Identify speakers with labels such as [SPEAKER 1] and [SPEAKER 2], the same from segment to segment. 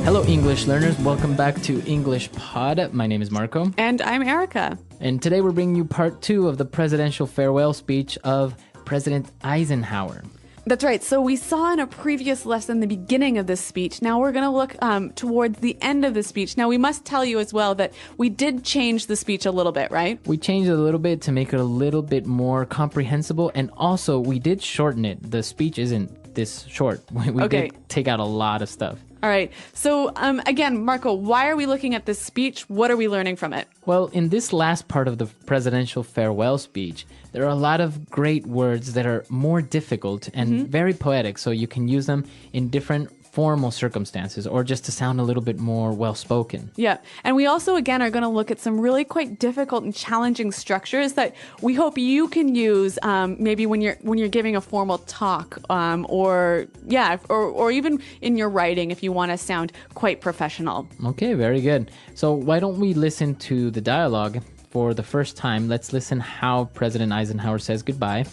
[SPEAKER 1] Hello, English learners. Welcome back to English Pod. My name is Marco.
[SPEAKER 2] And I'm Erica.
[SPEAKER 1] And today we're bringing you part 2 of the presidential farewell speech of President Eisenhower.
[SPEAKER 2] That's right. So we saw in a previous lesson the beginning of this speech. Now we're going to look towards the end of the speech. Now we must tell you as well that we did change the speech a little bit, right?
[SPEAKER 1] We changed it a little bit to make it a little bit more comprehensible. And also, we did shorten it. The speech isn't this short. We did take out a lot of stuff.
[SPEAKER 2] All right. So again, Marco, why are we looking at this speech? What are we learning from it?
[SPEAKER 1] Well, in this last part of the presidential farewell speech, there are a lot of great words that are more difficult and very poetic, so you can use them in different formal circumstances or just to sound a little bit more well-spoken.
[SPEAKER 2] Yeah. And we also, again, are going to look at some really quite difficult and challenging structures that we hope you can use maybe when you're giving a formal talk or even in your writing if you want to sound quite professional.
[SPEAKER 1] Okay, very good. So why don't we listen to the dialogue for the first time? Let's listen how President Eisenhower says goodbye,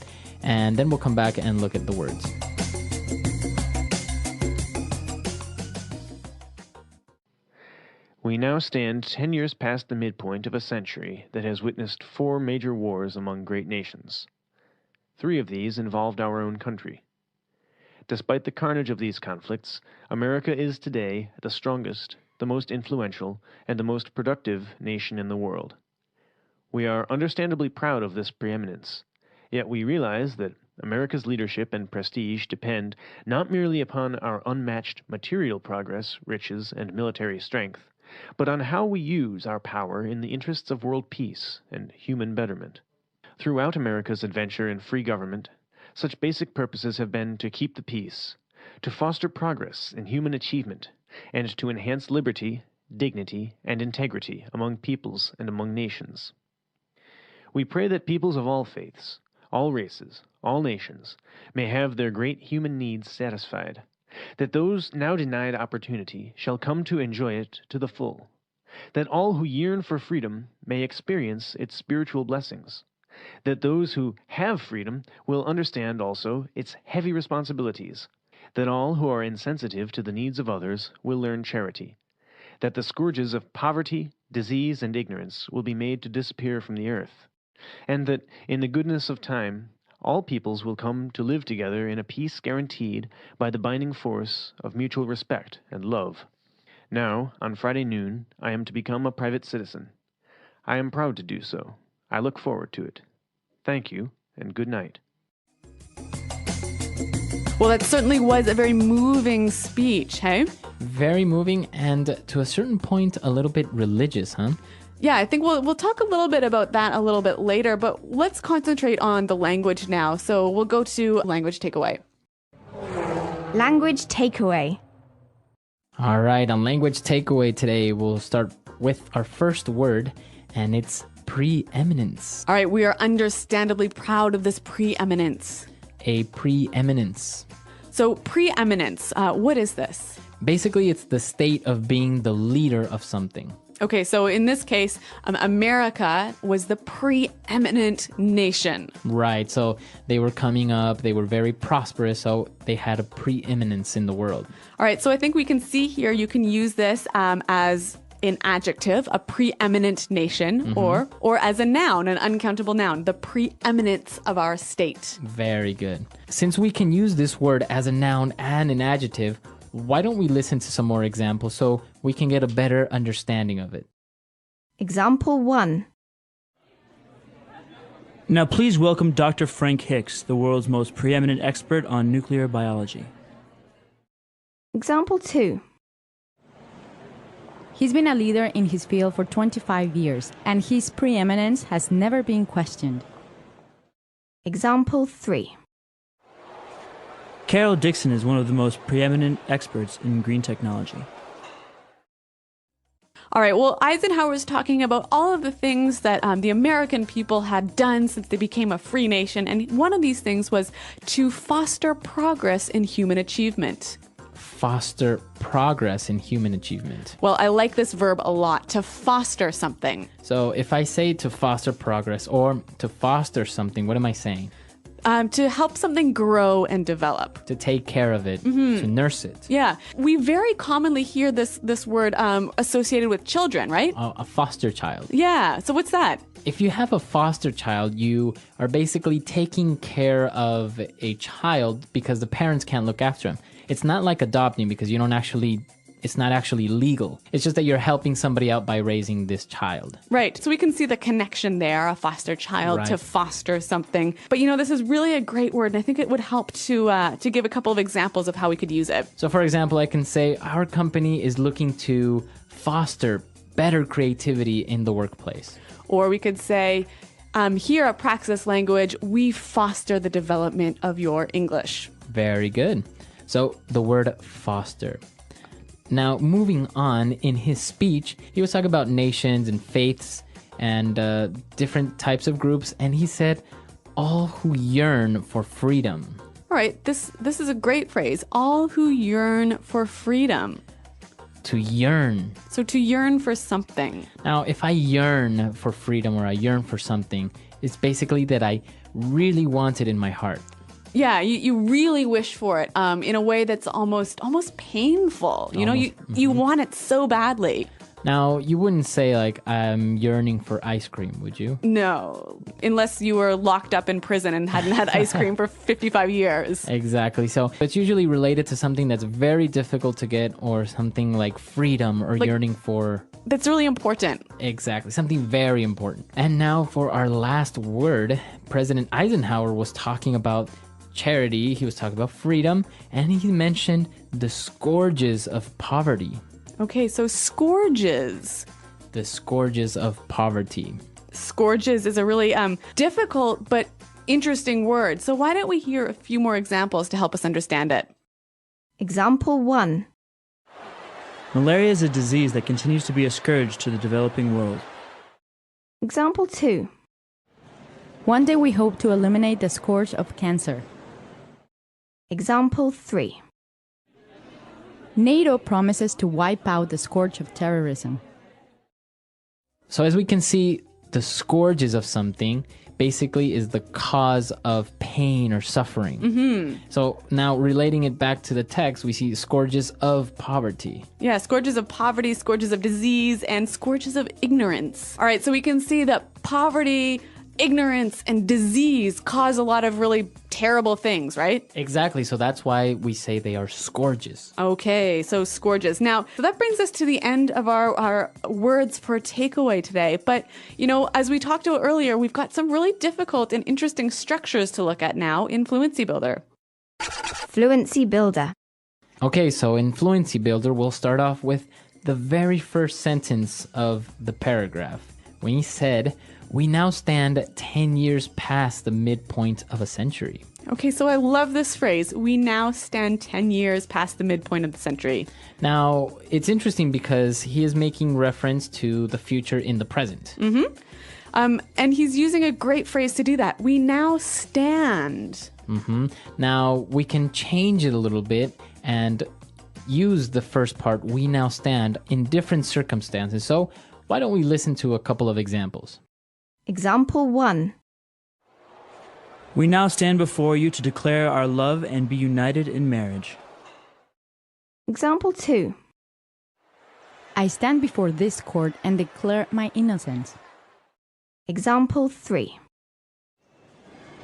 [SPEAKER 1] and then we'll come back and look at the words.
[SPEAKER 3] We now stand 10 years past the midpoint of a century that has witnessed 4 major wars among great nations. 3 of these involved our own country. Despite the carnage of these conflicts, America is today the strongest, the most influential, and the most productive nation in the world. We are understandably proud of this preeminence, yet we realize that America's leadership and prestige depend not merely upon our unmatched material progress, riches, and military strength, but on how we use our power in the interests of world peace and human betterment. Throughout America's adventure in free government, such basic purposes have been to keep the peace, to foster progress in human achievement, and to enhance liberty, dignity, and integrity among peoples and among nations. We pray that peoples of all faiths, all races, all nations, may have their great human needs satisfied, that those now denied opportunity shall come to enjoy it to the full, that all who yearn for freedom may experience its spiritual blessings, that those who have freedom will understand also its heavy responsibilities, that all who are insensitive to the needs of others will learn charity, that the scourges of poverty, disease, and ignorance will be made to disappear from the earth, and that, in the goodness of time, all peoples will come to live together in a peace guaranteed by the binding force of mutual respect and love. Now, on Friday noon, I am to become a private citizen. I am proud to do so. I look forward to it. Thank you, and good night.
[SPEAKER 2] Well, that certainly was a very moving speech, hey?
[SPEAKER 1] Very moving and, to a certain point, a little bit religious, huh?
[SPEAKER 2] Yeah, I think we'll talk a little bit about that a little bit later, but let's concentrate on the language now. So we'll go to language takeaway.
[SPEAKER 4] Language takeaway.
[SPEAKER 1] All right, on language takeaway today, we'll start with our first word, and it's preeminence.
[SPEAKER 2] All right, we are understandably proud of this preeminence.
[SPEAKER 1] A preeminence.
[SPEAKER 2] So preeminence, what is this?
[SPEAKER 1] Basically, it's the state of being the leader of something.
[SPEAKER 2] Okay, so in this case, America was the preeminent nation.
[SPEAKER 1] Right, so they were coming up, they were very prosperous, so they had a preeminence in the world.
[SPEAKER 2] All right, so I think we can see here you can use this as an adjective, a preeminent nation, or as a noun, an uncountable noun, the preeminence of our state.
[SPEAKER 1] Very good. Since we can use this word as a noun and an adjective, why don't we listen to some more examples so we can get a better understanding of it?
[SPEAKER 4] Example 1.
[SPEAKER 5] Now please welcome Dr. Frank Hicks, the world's most preeminent expert on nuclear biology.
[SPEAKER 4] Example 2.
[SPEAKER 6] He's been a leader in his field for 25 years, and his preeminence has never been questioned.
[SPEAKER 4] Example 3.
[SPEAKER 5] Carol Dixon is one of the most preeminent experts in green technology.
[SPEAKER 2] All right, well, Eisenhower was talking about all of the things that the American people had done since they became a free nation, and one of these things was to foster progress in human achievement.
[SPEAKER 1] Foster progress in human achievement.
[SPEAKER 2] Well, I like this verb a lot, to foster something.
[SPEAKER 1] So if I say to foster progress or to foster something, what am I saying?
[SPEAKER 2] To help something grow and develop.
[SPEAKER 1] To take care of it, to nurse it.
[SPEAKER 2] Yeah. We very commonly hear this word associated with children, right?
[SPEAKER 1] A foster child.
[SPEAKER 2] Yeah. So what's that?
[SPEAKER 1] If you have a foster child, you are basically taking care of a child because the parents can't look after him. It's not like adopting because it's not actually legal. It's just that you're helping somebody out by raising this child.
[SPEAKER 2] Right. So we can see the connection there, a foster child to foster something. But this is really a great word, and I think it would help to give a couple of examples of how we could use it.
[SPEAKER 1] So for example, I can say our company is looking to foster better creativity in the workplace.
[SPEAKER 2] Or we could say, here at Praxis Language, we foster the development of your English.
[SPEAKER 1] Very good. So the word foster. Now, moving on, in his speech, he was talking about nations and faiths and different types of groups, and he said, all who yearn for freedom.
[SPEAKER 2] All right, this is a great phrase. All who yearn for freedom.
[SPEAKER 1] To yearn.
[SPEAKER 2] So to yearn for something.
[SPEAKER 1] Now, if I yearn for freedom or I yearn for something, it's basically that I really want it in my heart.
[SPEAKER 2] Yeah, you really wish for it in a way that's almost painful. You want it so badly.
[SPEAKER 1] Now, you wouldn't say like, I'm yearning for ice cream, would you?
[SPEAKER 2] No, unless you were locked up in prison and hadn't had ice cream for 55 years.
[SPEAKER 1] Exactly. So it's usually related to something that's very difficult to get or something like freedom or yearning for.
[SPEAKER 2] That's really important.
[SPEAKER 1] Exactly. Something very important. And now for our last word, President Eisenhower was talking about charity. He was talking about freedom, and he mentioned the scourges of poverty.
[SPEAKER 2] Okay, so scourges.
[SPEAKER 1] The scourges of poverty.
[SPEAKER 2] Scourges is a really difficult but interesting word. So why don't we hear a few more examples to help us understand it?
[SPEAKER 4] Example 1.
[SPEAKER 5] Malaria is a disease that continues to be a scourge to the developing world.
[SPEAKER 4] Example 2.
[SPEAKER 6] One day we hope to eliminate the scourge of cancer.
[SPEAKER 4] Example 3.
[SPEAKER 6] NATO promises to wipe out the scourge of terrorism.
[SPEAKER 1] So as we can see, the scourges of something basically is the cause of pain or suffering. Mm-hmm. So now relating it back to the text, we see scourges of poverty.
[SPEAKER 2] Yeah, scourges of poverty, scourges of disease, and scourges of ignorance. All right, so we can see that poverty, ignorance, and disease cause a lot of really terrible things, right?
[SPEAKER 1] Exactly. So that's why we say they are scourges.
[SPEAKER 2] Okay, so scourges. Now, so that brings us to the end of our words for takeaway today. But, as we talked about earlier, we've got some really difficult and interesting structures to look at now in Fluency Builder.
[SPEAKER 4] Fluency Builder.
[SPEAKER 1] Okay, so in Fluency Builder, we'll start off with the very first sentence of the paragraph. When he said, we now stand 10 years past the midpoint of a century.
[SPEAKER 2] Okay, so I love this phrase. We now stand 10 years past the midpoint of the century.
[SPEAKER 1] Now, it's interesting because he is making reference to the future in the present.
[SPEAKER 2] Mm-hmm. And he's using a great phrase to do that. We now stand.
[SPEAKER 1] Mm-hmm. Now, we can change it a little bit and use the first part, we now stand, in different circumstances. So why don't we listen to a couple of examples?
[SPEAKER 4] Example 1.
[SPEAKER 5] We now stand before you to declare our love and be united in marriage.
[SPEAKER 4] Example 2.
[SPEAKER 6] I stand before this court and declare my innocence.
[SPEAKER 4] Example 3.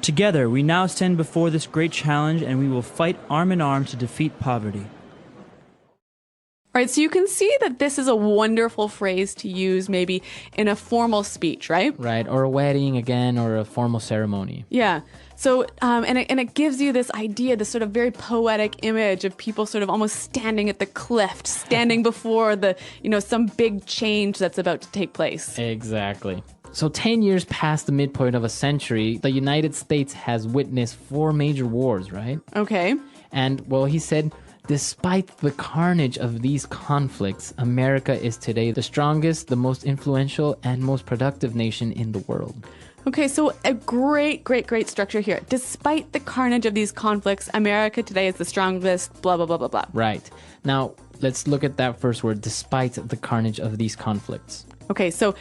[SPEAKER 5] Together, we now stand before this great challenge and we will fight arm in arm to defeat poverty.
[SPEAKER 2] All right, so you can see that this is a wonderful phrase to use maybe in a formal speech, right?
[SPEAKER 1] Right, or a wedding again, or a formal ceremony.
[SPEAKER 2] Yeah. So, and it gives you this idea, this sort of very poetic image of people sort of almost standing at the cliff, standing before some big change that's about to take place.
[SPEAKER 1] Exactly. So 10 years past the midpoint of a century, the United States has witnessed 4 major wars, right?
[SPEAKER 2] Okay.
[SPEAKER 1] And, well, he said, despite the carnage of these conflicts, America is today the strongest, the most influential, and most productive nation in the world.
[SPEAKER 2] Okay, so a great structure here. Despite the carnage of these conflicts, America today is the strongest, blah, blah, blah, blah, blah.
[SPEAKER 1] Right. Now, let's look at that first word, despite the carnage of these conflicts.
[SPEAKER 2] Okay, so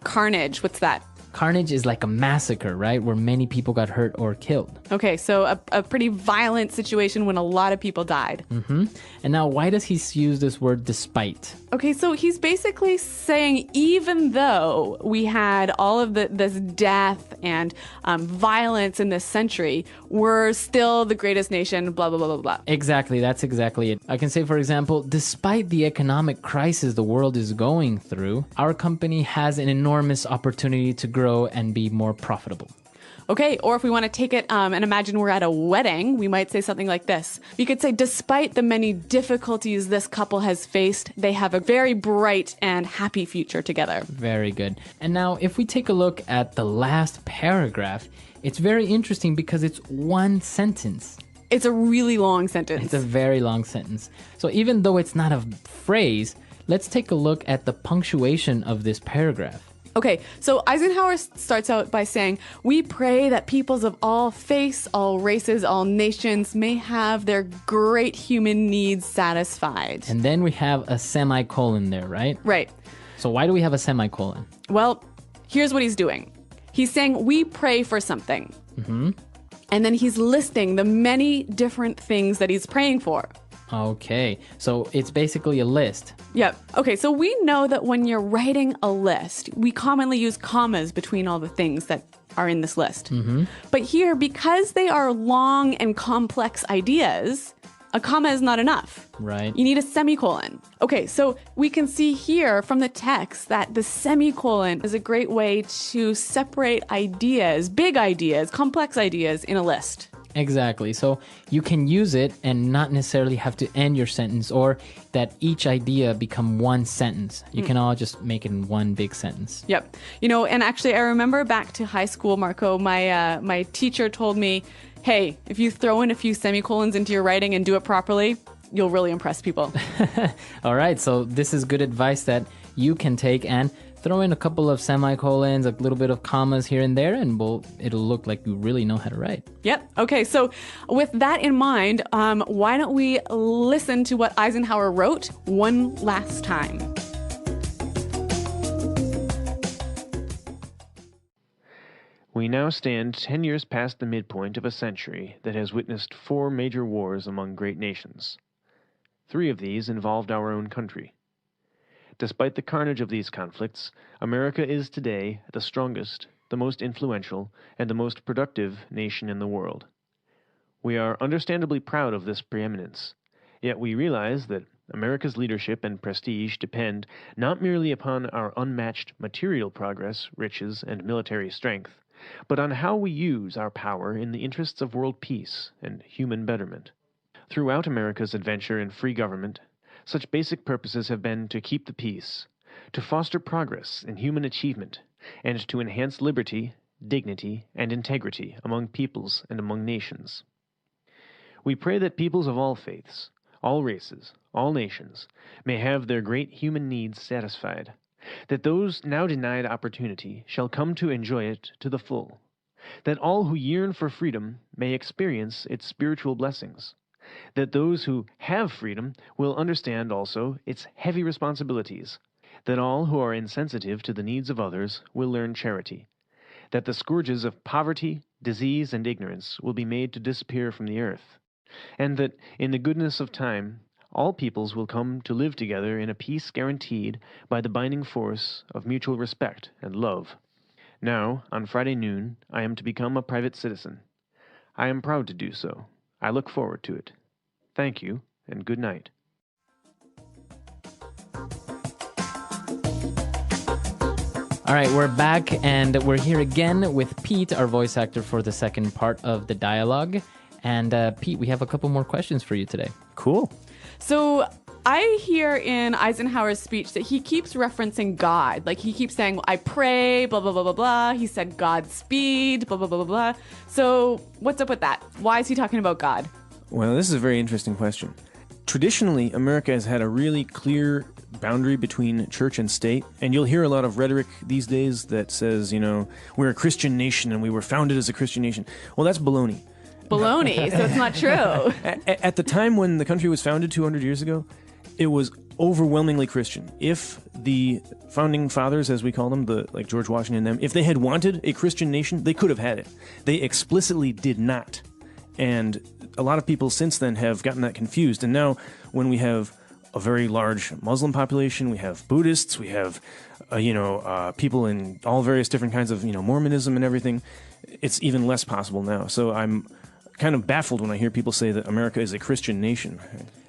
[SPEAKER 2] carnage, what's that?
[SPEAKER 1] Carnage is like a massacre, right? Where many people got hurt or killed.
[SPEAKER 2] Okay, so a pretty violent situation when a lot of people died.
[SPEAKER 1] And now, why does he use this word despite?
[SPEAKER 2] Okay, so he's basically saying even though we had all of this death and violence in this century, we're still the greatest nation, blah, blah, blah, blah, blah.
[SPEAKER 1] Exactly, that's exactly it. I can say, for example, despite the economic crisis the world is going through, our company has an enormous opportunity to grow and be more profitable.
[SPEAKER 2] Okay, or if we want to take it and imagine we're at a wedding, we might say something like this. We could say, despite the many difficulties this couple has faced, they have a very bright and happy future together.
[SPEAKER 1] Very good. And now, if we take a look at the last paragraph, it's very interesting because it's one sentence.
[SPEAKER 2] It's a really long sentence.
[SPEAKER 1] It's a very long sentence. So even though it's not a phrase, let's take a look at the punctuation of this paragraph.
[SPEAKER 2] Okay, so Eisenhower starts out by saying, we pray that peoples of all faiths, all races, all nations may have their great human needs satisfied.
[SPEAKER 1] And then we have a semicolon there, right?
[SPEAKER 2] Right.
[SPEAKER 1] So why do we have a semicolon?
[SPEAKER 2] Well, here's what he's doing. He's saying, we pray for something. And then he's listing the many different things that he's praying for.
[SPEAKER 1] Okay, so it's basically a list.
[SPEAKER 2] Yep. Okay, so we know that when you're writing a list, we commonly use commas between all the things that are in this list. But here, because they are long and complex ideas, a comma is not enough.
[SPEAKER 1] Right.
[SPEAKER 2] You need a semicolon. Okay, so we can see here from the text that the semicolon is a great way to separate ideas, big ideas, complex ideas in a list.
[SPEAKER 1] Exactly. So you can use it and not necessarily have to end your sentence or that each idea become one sentence. You can all just make it in one big sentence.
[SPEAKER 2] Yep. You know, and actually I remember back to high school, Marco, my teacher told me, hey, if you throw in a few semicolons into your writing and do it properly, you'll really impress people.
[SPEAKER 1] All right. So this is good advice that you can take and throw in a couple of semicolons, a little bit of commas here and there, and it'll look like you really know how to write.
[SPEAKER 2] Yep. Okay. So with that in mind, why don't we listen to what Eisenhower wrote one last time?
[SPEAKER 3] We now stand 10 years past the midpoint of a century that has witnessed 4 major wars among great nations. 3 of these involved our own country. Despite the carnage of these conflicts, America is today the strongest, the most influential, and the most productive nation in the world. We are understandably proud of this preeminence, yet we realize that America's leadership and prestige depend not merely upon our unmatched material progress, riches, and military strength, but on how we use our power in the interests of world peace and human betterment. Throughout America's adventure in free government, such basic purposes have been to keep the peace, to foster progress in human achievement, and to enhance liberty, dignity, and integrity among peoples and among nations. We pray that peoples of all faiths, all races, all nations, may have their great human needs satisfied, that those now denied opportunity shall come to enjoy it to the full, that all who yearn for freedom may experience its spiritual blessings, that those who have freedom will understand also its heavy responsibilities, that all who are insensitive to the needs of others will learn charity, that the scourges of poverty, disease, and ignorance will be made to disappear from the earth, and that, in the goodness of time, all peoples will come to live together in a peace guaranteed by the binding force of mutual respect and love. Now, on Friday noon, I am to become a private citizen. I am proud to do so. I look forward to it. Thank you, and good night.
[SPEAKER 1] All right, we're back, and we're here again with Pete, our voice actor for the second part of the dialogue. And Pete, we have a couple more questions for you today.
[SPEAKER 5] Cool.
[SPEAKER 2] So I hear in Eisenhower's speech that he keeps referencing God. Like he keeps saying, I pray, blah, blah, blah, blah, blah. He said Godspeed, blah, blah, blah, blah, blah. So what's up with that? Why is he talking about God?
[SPEAKER 7] Well, this is a very interesting question. Traditionally, America has had a really clear boundary between church and state, and you'll hear a lot of rhetoric these days that says, you know, we're a Christian nation and we were founded as a Christian nation. Well, that's baloney.
[SPEAKER 2] Baloney, so it's not true.
[SPEAKER 7] At the time when the country was founded 200 years ago, it was overwhelmingly Christian. If the founding fathers, as we call them, like George Washington and them, if they had wanted a Christian nation, they could have had it. They explicitly did not. And a lot of people since then have gotten that confused. And now when we have a very large Muslim population, we have Buddhists, we have, people in all various different kinds of, Mormonism and everything, it's even less possible now. So I'm kind of baffled when I hear people say that America is a Christian nation.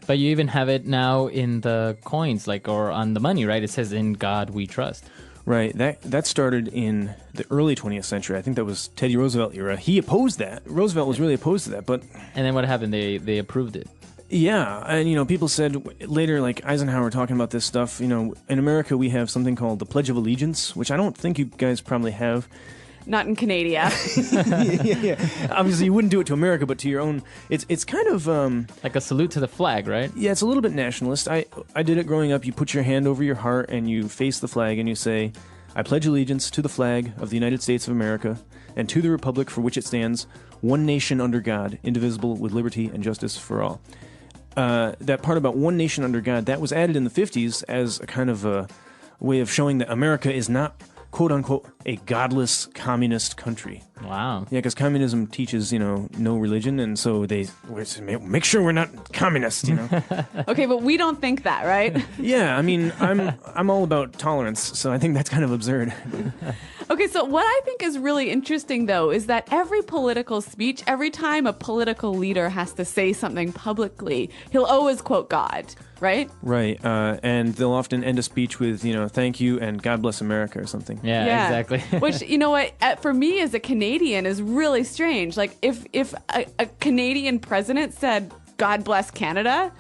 [SPEAKER 1] But you even have it now in the coins, or on the money, right? It says, "In God we trust."
[SPEAKER 7] Right. That started in the early 20th century. I think that was Teddy Roosevelt era. He opposed that. Roosevelt was really opposed to that. But
[SPEAKER 1] And then what happened? They approved it.
[SPEAKER 7] yeah, and people said later, like Eisenhower talking about this stuff. In America we have something called the Pledge of Allegiance, which I don't think you guys probably have.
[SPEAKER 2] Not in Canada.
[SPEAKER 7] yeah. Obviously, you wouldn't do it to America, but to your own. It's kind of
[SPEAKER 1] Like a salute to the flag, right?
[SPEAKER 7] yeah. It's a little bit nationalist. I did it growing up. You put your hand over your heart and you face the flag and you say, "I pledge allegiance to the flag of the United States of America and to the republic for which it stands, one nation under God, indivisible, with liberty and justice for all." That part about one nation under God, that was added in the 50s as a kind of a way of showing that America is not, quote unquote, a godless communist country.
[SPEAKER 1] Wow.
[SPEAKER 7] Yeah, because communism teaches, no religion, and so they make sure we're not communist,
[SPEAKER 2] Okay, but we don't think that, right?
[SPEAKER 7] Yeah, I mean, I'm all about tolerance, so I think that's kind of absurd.
[SPEAKER 2] Okay, so what I think is really interesting, though, is that every political speech, every time a political leader has to say something publicly, he'll always quote God, right?
[SPEAKER 7] Right, and they'll often end a speech with, "Thank you" and "God bless America" or something.
[SPEAKER 1] Yeah, exactly.
[SPEAKER 2] Which, you know what, for me as a Canadian is really strange. Like, if a Canadian president said, "God bless Canada,"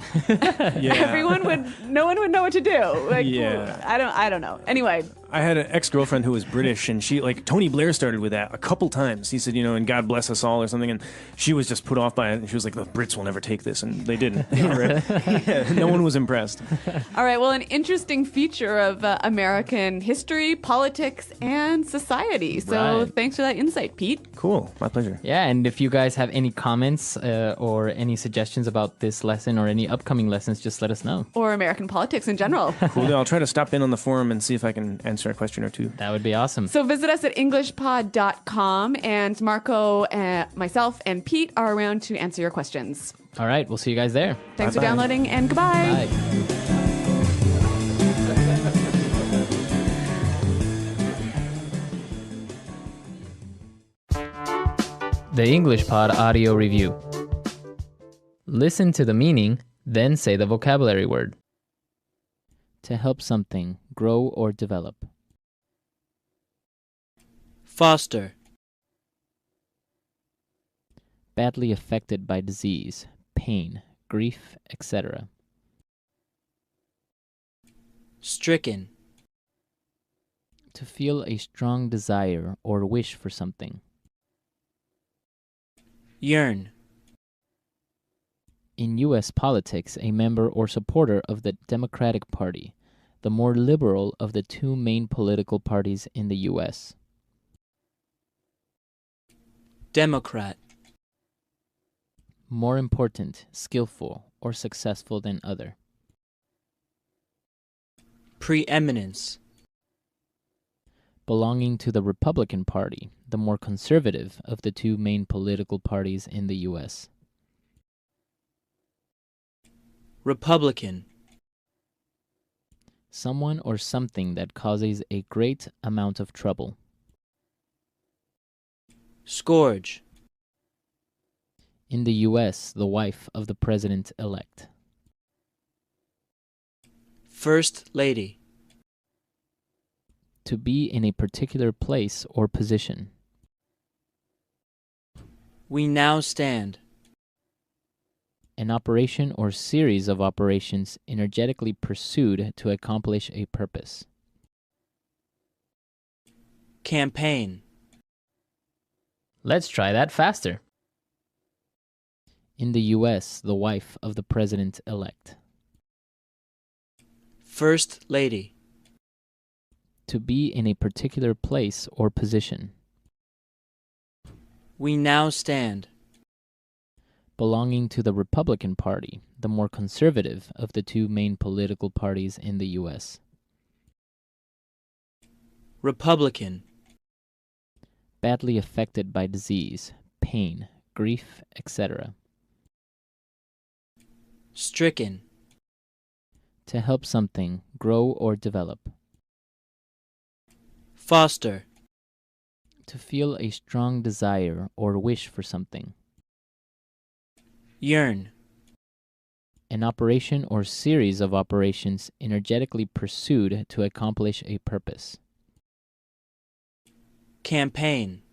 [SPEAKER 2] no one would know what to do. Like,
[SPEAKER 7] Yeah.
[SPEAKER 2] I don't know. Anyway.
[SPEAKER 7] I had an ex-girlfriend who was British, and she, Tony Blair started with that a couple times. He said, "And God bless us all" or something, and she was just put off by it, and she was like, "The Brits will never take this," and they didn't. Yeah, no one was impressed.
[SPEAKER 2] All right, well, an interesting feature of American history, politics, and society. So
[SPEAKER 1] Right.
[SPEAKER 2] Thanks for that insight, Pete.
[SPEAKER 7] Cool, my pleasure.
[SPEAKER 1] Yeah, and if you guys have any comments or any suggestions about this lesson or any upcoming lessons, just let us know.
[SPEAKER 2] Or American politics in general.
[SPEAKER 7] Cool. I'll try to stop in on the forum and see if I can answer a question or two.
[SPEAKER 1] That would be awesome.
[SPEAKER 2] So visit us at EnglishPod.com, and Marco, myself, and Pete are around to answer your questions.
[SPEAKER 1] All right, we'll see you guys there.
[SPEAKER 2] Thanks for
[SPEAKER 7] Bye-bye.
[SPEAKER 2] downloading, and goodbye.
[SPEAKER 1] Bye. The English Pod Audio Review. Listen to the meaning, then say the vocabulary word. To help something grow or develop.
[SPEAKER 5] Foster.
[SPEAKER 1] Badly affected by disease, pain, grief, etc.
[SPEAKER 5] Stricken.
[SPEAKER 1] To feel a strong desire or wish for something.
[SPEAKER 5] Yearn.
[SPEAKER 1] In U.S. politics, a member or supporter of the Democratic Party, the more liberal of the two main political parties in the U.S.
[SPEAKER 5] Democrat.
[SPEAKER 1] More important, skillful, or successful than other.
[SPEAKER 5] Preeminence.
[SPEAKER 1] Belonging to the Republican Party, the more conservative of the two main political parties in the U.S.
[SPEAKER 5] Republican.
[SPEAKER 1] Someone or something that causes a great amount of trouble.
[SPEAKER 5] Scourge.
[SPEAKER 1] In the U.S., the wife of the president-elect.
[SPEAKER 5] First Lady.
[SPEAKER 1] To be in a particular place or position.
[SPEAKER 5] We now stand.
[SPEAKER 1] An operation or series of operations energetically pursued to accomplish a purpose.
[SPEAKER 5] Campaign.
[SPEAKER 1] Let's try that faster. In the U.S., the wife of the president-elect.
[SPEAKER 5] First Lady.
[SPEAKER 1] To be in a particular place or position.
[SPEAKER 5] We now stand.
[SPEAKER 1] Belonging to the Republican Party, the more conservative of the two main political parties in the U.S.
[SPEAKER 5] Republican.
[SPEAKER 1] Badly affected by disease, pain, grief, etc.
[SPEAKER 5] Stricken.
[SPEAKER 1] To help something grow or develop.
[SPEAKER 5] Foster.
[SPEAKER 1] To feel a strong desire or wish for something.
[SPEAKER 5] Yearn.
[SPEAKER 1] An operation or series of operations energetically pursued to accomplish a purpose.
[SPEAKER 5] Campaign.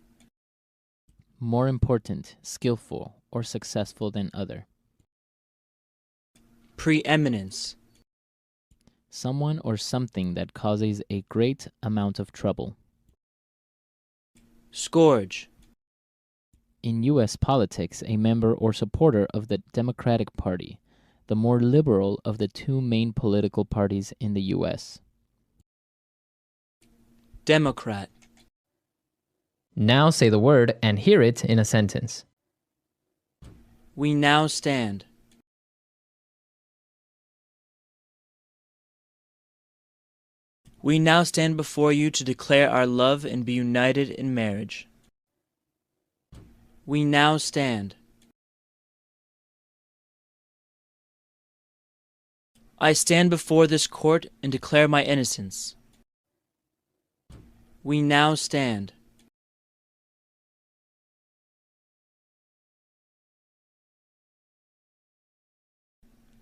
[SPEAKER 1] More important, skillful, or successful than other.
[SPEAKER 5] Preeminence.
[SPEAKER 1] Someone or something that causes a great amount of trouble.
[SPEAKER 5] Scourge.
[SPEAKER 1] In U.S. politics, a member or supporter of the Democratic Party, the more liberal of the two main political parties in the U.S.
[SPEAKER 5] Democrat.
[SPEAKER 1] Now say the word and hear it in a sentence.
[SPEAKER 5] We now stand. We now stand before you to declare our love and be united in marriage. We now stand. I stand before this court and declare my innocence. We now stand.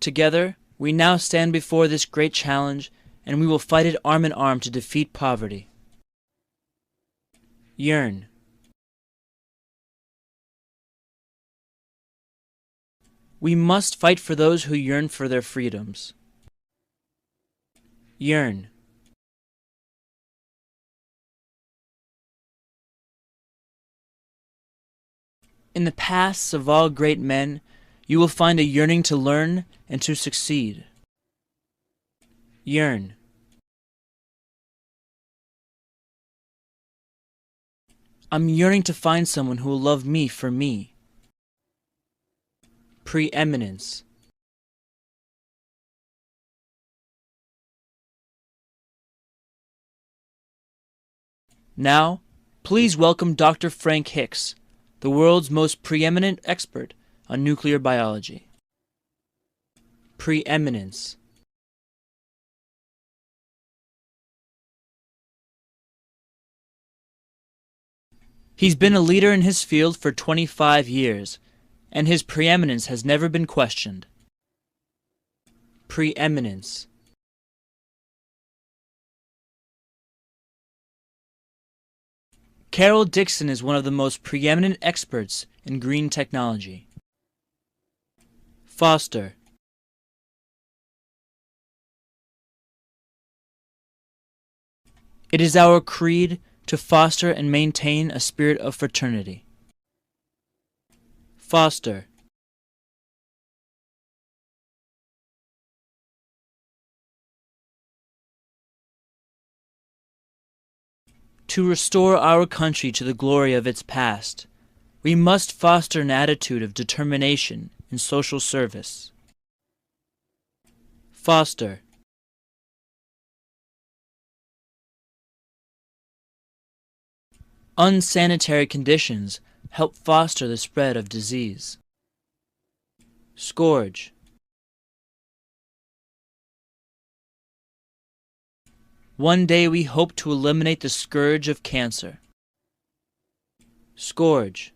[SPEAKER 5] Together, we now stand before this great challenge, and we will fight it arm in arm to defeat poverty. Yearn. We must fight for those who yearn for their freedoms. Yearn. In the pasts of all great men, you will find a yearning to learn and to succeed. Yearn. I'm yearning to find someone who will love me for me. Preeminence. Now, please welcome Dr. Frank Hicks, the world's most preeminent expert on nuclear biology. Preeminence. He's been a leader in his field for 25 years, and his preeminence has never been questioned. Preeminence. Carol Dixon is one of the most preeminent experts in green technology. Foster. It is our creed to foster and maintain a spirit of fraternity. Foster. To restore our country to the glory of its past, we must foster an attitude of determination in social service. Foster. Unsanitary conditions help foster the spread of disease. Scourge. One day we hope to eliminate the scourge of cancer. Scourge.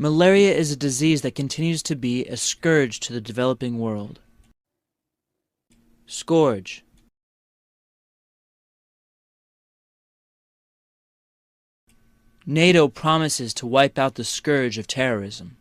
[SPEAKER 5] Malaria is a disease that continues to be a scourge to the developing world. Scourge. NATO promises to wipe out the scourge of terrorism.